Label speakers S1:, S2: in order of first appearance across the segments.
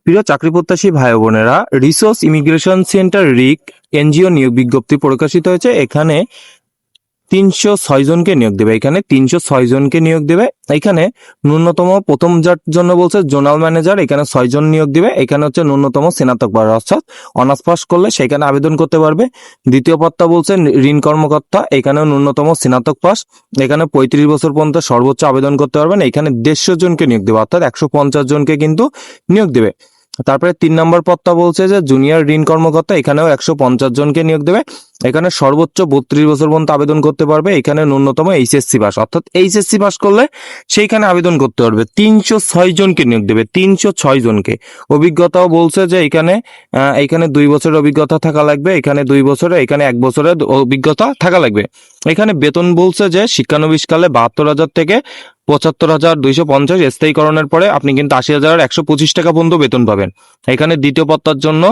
S1: প্রিয় চাকরি প্রত্যাশী ভাই বোনেরা, রিসোর্স ইমিগ্রেশন সেন্টার রিক এনজিও নিয়োগ বিজ্ঞপ্তি প্রকাশিত হয়েছে। এখানে 306 জনকে নিয়োগ দেবে। এখানে 306 জনকে নিয়োগ দেবে। এখানে ন্যূনতম প্রথম যার জন্য বলছে জোনাল ম্যানেজার, এখানে 6 জন নিয়োগ দিবে। এখানে হচ্ছে ন্যূনতম স্নাতক পাস অর্থাৎ অনার্স পাস করলে সেখানে আবেদন করতে পারবে। দ্বিতীয় পদটা বলছে ঋণ কর্মকর্তা, এখানেও ন্যূনতম স্নাতক পাস। এখানে 35 বছর পর্যন্ত সর্বোচ্চ আবেদন করতে পারবেন। এখানে 150 জনকে নিয়োগ দেবে অর্থাৎ 150 জনকে কিন্তু নিয়োগ দেবে। তারপরে 3 নম্বর পদটা বলছে যে জুনিয়র ঋণ কর্মকর্তা, এখানেও 150 জনকে নিয়োগ দেবে। এখানে সর্বোচ্চ 32 বছর পর্যন্ত আবেদন করতে পারবে। এখানে ন্যূনতম এইচএসসি পাস অর্থাৎ এইচএসসি পাস করলে সেইখানে আবেদন করতে পারবে। 306 জনকে নিয়োগ দেবে, 306 জনকে। অভিজ্ঞতাও বলছে যে এখানে 2 বছরের অভিজ্ঞতা থাকা লাগবে, এখানে 2 বছরের, এখানে 1 বছরের অভিজ্ঞতা থাকা লাগবে। এখানে বেতন বলছে যে শিক্ষানবিশকালে 72,000 থেকে 75,250, স্থায়ীকরণের পরে আপনি কিন্তু 80,125 টাকা পর্যন্ত বেতন পাবেন। এখানে দ্বিতীয় পত্তার জন্য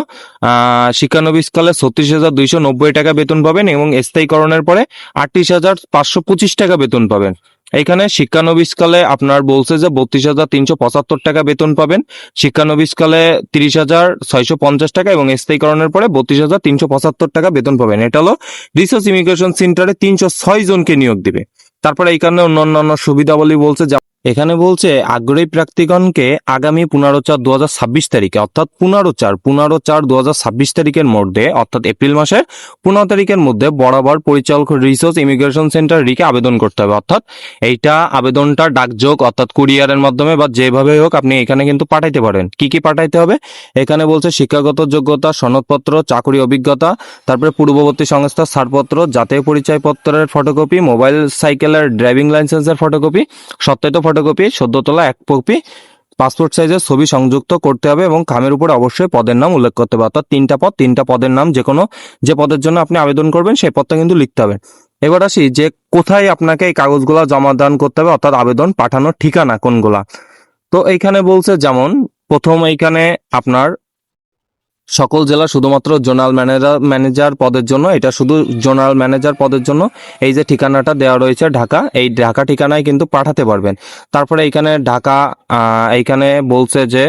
S1: শিক্ষানবিশকালে 36,290 টাকা বেতন পাবেন এবং স্থায়ীকরণের পরে 38,525 টাকা বেতন পাবেন। এখানে শিক্ষানবিশকালে আপনার বলছে যে 32,375 টাকা বেতন পাবেন, শিক্ষানবিশকালে 30,650 টাকা এবং স্থায়ীকরণের পরে 32,375 টাকা বেতন পাবেন। এটা হলো রিসোর্স ইমিগ্রেশন সেন্টারে 306 জনকে নিয়োগ দিবে। তারপরে এখানে অন্যান্য সুবিধাবলী বলছে, এখানে বলছে আগ্রহী প্রার্থীগণকে আগামী 15/4/2026 তারিখে অর্থাৎ 15/4/2026 তারিখের মধ্যে অর্থাৎ এপ্রিল মাসের 15 তারিখের মধ্যে বরাবর পরিচালক রিসোর্স ইমিগ্রেশন সেন্টার রিকে আবেদন করতে হবে। অর্থাৎ এইটা আবেদনটা ডাকযোগ অর্থাৎ কুরিয়ারের মাধ্যমে বা যেভাবে হোক আপনি এখানে কিন্তু পাঠাইতে পারেন। কি কি পাঠাইতে হবে এখানে বলছে শিক্ষাগত যোগ্যতা, সনদপত্র, চাকরি অভিজ্ঞতা, তারপরে পূর্ববর্তী সংস্থার ছাড়পত্র, জাতীয় পরিচয়পত্রের ফটোকপি, মোবাইল সাইকেলের ড্রাইভিং লাইসেন্সের ফটোকপি, সত্যায়িত ফটোকপি, 14 তোলা 1 কপি, পাসপোর্ট সাইজের ছবি সংযুক্ত করতে হবে এবং খামের উপর অবশ্যই পদের নাম উল্লেখ করতে হবে। অর্থাৎ 3টা পদের নাম যে পদের জন্য আপনি আবেদন করবেন সেই পদটা কিন্তু লিখতে হবে। এবার আসি যে কোথায় আপনাকে এই কাগজগুলা জমা দান করতে হবে অর্থাৎ আবেদন পাঠানোর ঠিকানা কোনগুলা। তো এইখানে বলছে যেমন প্রথম এইখানে আপনার সকল জেলা শুধুমাত্র জোনাল ম্যানেজার পদের জন্য, এটা শুধু জোনাল ম্যানেজার পদের জন্য এই যে ঠিকানাটা দেওয়া রয়েছে ঢাকা, এই ঢাকা ঠিকানায় কিন্তু পাঠাতে পারবেন। তারপরে এইখানে বলছে যে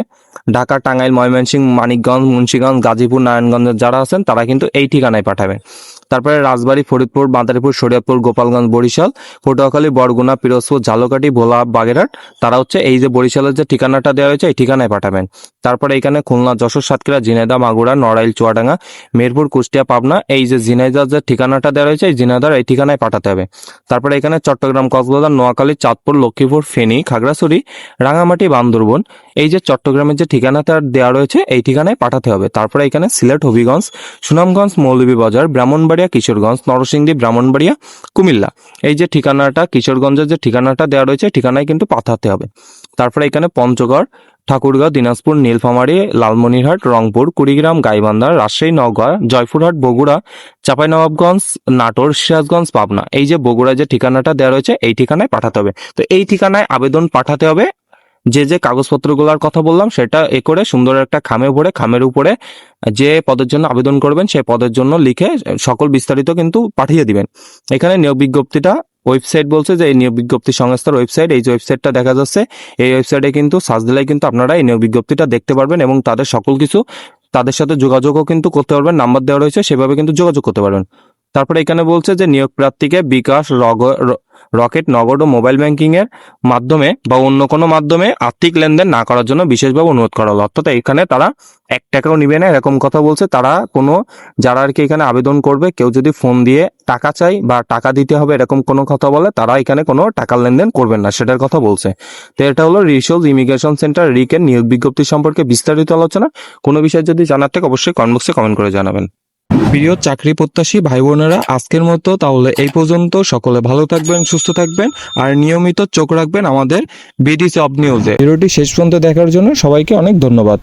S1: ঢাকা, টাঙ্গাইল, ময়মনসিংহ, মানিকগঞ্জ, মুন্সিগঞ্জ, গাজীপুর, নারায়ণগঞ্জের যারা আছেন তারা কিন্তু এই ঠিকানায় পাঠাবেন। তারপরে রাজবাড়ী, ফরিদপুর, মাদারীপুর, শরীয়তপুর, গোপালগঞ্জ, বরিশাল, পটুয়াখালী, বরগুনা, পিরোজপুর, ঝালকাঠি, ভোলা, বাগেরহাট, তারা হচ্ছে এই যে বরিশালের যে ঠিকানাটা দেওয়া হয়েছে এই ঠিকানায় পাঠাবেন। তারপরে এখানে খুলনা, যশোর, সাতক্ষীরা, ঝিনাইদহ, মাগুরা, নড়াইল, চুয়াডাঙ্গা, মেহেরপুর, কুষ্টিয়া, পাবনা, এই যে ঝিনাইদহ যে ঠিকানাটা দেওয়া রয়েছে এই ঝিনাইদহ এই ঠিকানায় পাঠাতে হবে। তারপরে এখানে চট্টগ্রাম, কক্সবাজার, নোয়াখালী, চাঁদপুর, লক্ষ্মীপুর, ফেনী, খাগড়াছড়ি, রাঙামাটি, বান্দরবন, এই যে চট্টগ্রামের যে ঠিকানাটা দেওয়া রয়েছে এই ঠিকানায় পাঠাতে হবে। তারপরে এখানে সিলেট, হবিগঞ্জ, সুনামগঞ্জ, মৌলভীবাজার, ব্রাহ্মণবাড়িয়া, কিশোরগঞ্জ, নরসিংদী, ব্রাহ্মণবাড়িয়া, কুমিল্লা, এই যে ঠিকানাটা কিশোরগঞ্জের যে ঠিকানাটা দেওয়া রয়েছে ঠিকানায় কিন্তু পাঠাতে হবে। তারপরে এখানে পঞ্চগড়, ঠাকুরগাঁও, দিনাজপুর, নীলফামারী, লালমনিরহাট, রংপুর, কুড়িগ্রাম, গাইবান্ধা, রাজশাহী, নওগাঁ, জয়পুরহাট, বগুড়া, চাঁপাইনবাবগঞ্জ, নাটোর, সিরাজগঞ্জ, পাবনা, এই যে বগুড়ায় যে ঠিকানাটা দেওয়া রয়েছে এই ঠিকানায় পাঠাতে হবে। তো এই ঠিকানায় আবেদন পাঠাতে হবে। যে কাগজপত্রগুলোর কথা বললাম সেটা করে সুন্দর একটা খামে ভরে খামের উপরে যে পদের জন্য আবেদন করবেন সেই পদের জন্য লিখে সকল বিস্তারিত কিন্তু পাঠিয়ে দিবেন। এখানে নিয়োগ বিজ্ঞপ্তিটা ওয়েবসাইট বলছে যে এই নিয়োগ বিজ্ঞপ্তি সংস্থার ওয়েবসাইট, এই যে ওয়েবসাইটটা দেখা যাচ্ছে এই ওয়েবসাইটে কিন্তু সার্চ দিলে কিন্তু আপনারা এই নিয়োগ বিজ্ঞপ্তিটা দেখতে পারবেন এবং তাদের সকল কিছু তাদের সাথে যোগাযোগও কিন্তু করতে পারবেন। নাম্বার দেওয়া রয়েছে সেভাবে কিন্তু যোগাযোগ করতে পারবেন। তারপরে এখানে বলছে যে নিয়োগ প্রার্থীকে বিকাশ, রকেট, নগদ ও মোবাইল ব্যাংকিং এর মাধ্যমে বা অন্য কোনো মাধ্যমে আর্থিক লেনদেন না করার জন্য বিশেষভাবে অনুরোধ করা হলো। অর্থাৎ এখানে তারা 1 টাকাও নিবে না এরকম কথা বলছে। তারা যারা আর কি এখানে আবেদন করবে কেউ যদি ফোন দিয়ে টাকা চাই বা টাকা দিতে হবে এরকম কোনো কথা বলে তারা এখানে কোনো টাকার লেনদেন করবেন না সেটার কথা বলছে। তো এটা হলো রিসোর্স ইমিগ্রেশন সেন্টার রিকের নিয়োগ বিজ্ঞপ্তি সম্পর্কে বিস্তারিত আলোচনা। কোনো বিষয় যদি জানার থাকে অবশ্যই কমেন্ট বক্সে কমেন্ট করে জানাবেন। প্রিয় চাকরি প্রত্যাশী ভাই বোনেরা, আজকের মতো তাহলে এই পর্যন্ত। সকলে ভালো থাকবেন, সুস্থ থাকবেন আর নিয়মিত চোখ রাখবেন আমাদের বিডি জব নিউজে। ভিডিওটি শেষ পর্যন্ত দেখার জন্য সবাইকে অনেক ধন্যবাদ।